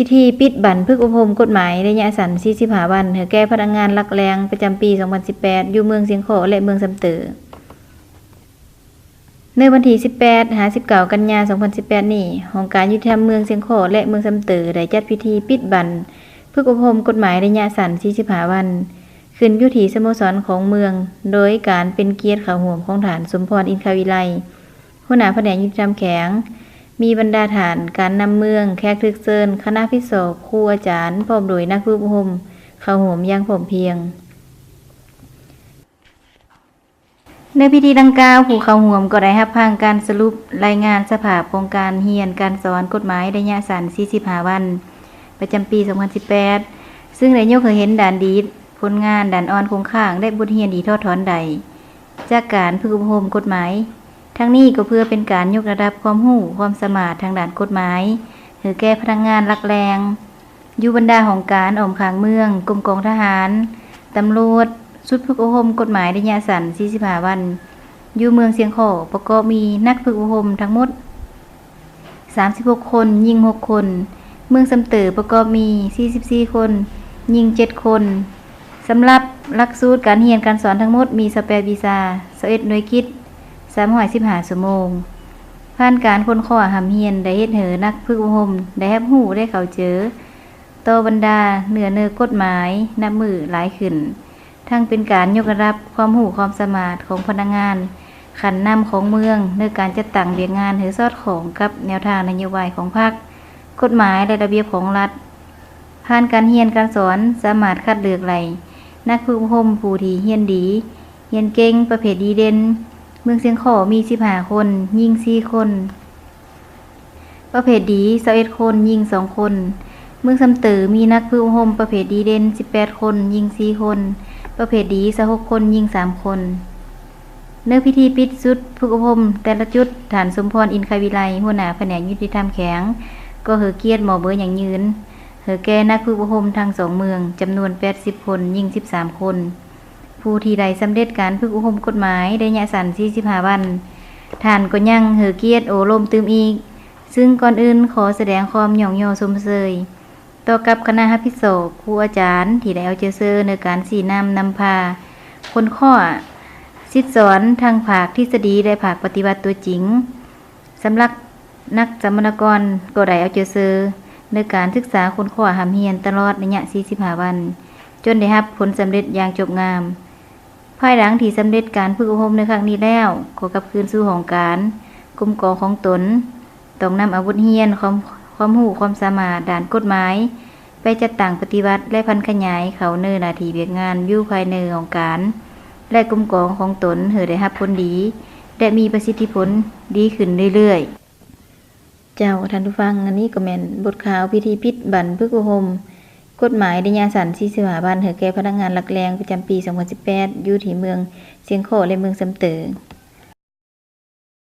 พิธีปิดบัญพึกษ์อุปมกฎหมายระยะสั้น45 วันให้แก่พนักงานหลักแรงประจำปี 2018 อยู่เมืองเสียงขอและเมืองสำเตอในวันที่ 18-19 กันยายน 2018 นี้องค์การยุติธรรมเมืองเสียงขอและเมืองสำเตอได้จัดพิธีปิดบัญพึกษ์อุปมกฎหมายระยะสั้น45 วันขึ้นอยู่ที่สโมสรของเมืองโดยการเป็นเกียรติเข้าร่วมของฐานสมพรอินทวิไลหัวหน้าแผนกยุติธรรมแข็งมีบรรดาฐานการนำเมืองแขกทึกเซินคณะพิศกครูอาจารย์พร้อมโดยนักฝึกอบรมเข้าร่วมอย่างพร้อมเพรียงในพิธีดังกล่าวผู้เข้าร่วมก็ได้รับฟังการสรุปรายงานสภาพของการเรียนการสอนกฎหมายระยะสั้น45 วันประจำปี 2018 ซึ่งได้ยกให้เห็นด้านดีผลงานด้านอ่อนคงข้างและบทเรียนดีทอดถอนใดจากการฝึกอบรมกฎหมายทั้งนี้ก็เพื่อเป็นการยกระดับความรู้ความสามารถทางด้านกฎหมายหรือแก่พนักงานหลักแรงอยู่บรรดาของการอ้อมข้างเมืองกรมกองทหารตำรวจชุดฝึกอบรมกฎหมายระยะสั้น45 วันอยู่เมืองเสียงขอประกอบมีนักฝึกอบรมทั้งหมด36 คนยิง6 คนเมืองสำเตอประกอบมี44 คนยิง7 คนสำหรับหลักสูตรการเรียนการสอนทั้งหมดมี18 วีซ่า21 หน่วยกิจ315 ชั่วโมงผ่านการค้นคว้าหำเรียนได้เฮ็ดให้นักฝึกอบรมได้รับรู้ได้เข้าเจอต่อบรรดาเนื้อกฎหมายนับมือหลายขึ้นทั้งเป็นการยกระดับความรู้ความสามารถของพนักงานขันนำของเมืองในการจัดตั้งเวียกงานหรือสอดคล้องกับแนวทางนโยบายของพรรคกฎหมายและระเบียบของรัฐผ่านการเรียนการสอนสามารถคัดเลือกไหลนักฝึกอบรมผู้ที่เรียนดีเรียนเก่งประเภทดีเด่นเมืองเสียงขอมี15 คนยิง4 คนประเภทดี21 คนยิง2 คนเมืองสำเตอมีนักฝึกอบรมประเภทดีเด่น18 คนยิง4 คนประเภทดี26 คนยิง3 คนในพิธีปิดสุดฝึกอบรมแต่ละจุดฐานสมพรอินทวิไลหัวหน้าแผนกยุติธรรมแข็งก็เหอเกียรติหมอเบอร์อย่างยืนเหอแก่นักฝึกอบรมทั้ง2 เมืองจำนวน80 คนยิง13 คนผู้ที่ได้สำเร็จการฝึกอบรมกฎหมายระยะสั้น45 วันท่านก็ยังเหอเกียรติโอโลมตืมอีกซึ่งก่อนอื่นขอแสดงความหย่องยอชมเชยต่อกับคณะพิศกครูอาจารย์ที่ได้เอาใจใส่ในการสีนำพาคนข้อสิทธิสอนทางภาคทฤษฎีและภาคปฏิบัติตัวจริงสำหรับนักสัมมนากรก็ได้เอาใจใส่ในการศึกษาคนข้อหำเรียนตลอดระยะ45 วันจนได้รับผลสำเร็จอย่างจบงามภายหลังที่สำเร็จการฝึกอบรมในครั้งนี้แล้วก็กลับคืนสู่ของการกรมกองของตนต้องนำอาวุธเรียนความรู้ความสามารถด้านกฎหมายไปจัดตั้งปฏิบัติและพันขยายเขาเนินหน้าที่เวียกงานอยู่ภายในของการและกรมกองของตนเหือได้รับผลดีและมีประสิทธิผลดีขึ้นเรื่อยๆเจ้าท่านผู้ฟังอันนี้ก็แม่นบทข่าวพิธีปิดบัญพึกษ์อุปมกฎหมายระยะสั้น45 วันให้แก่พนักงานหลักแรงประจำปี 2018 อยู่ที่เมืองเสียงขอและเมืองสำเตอ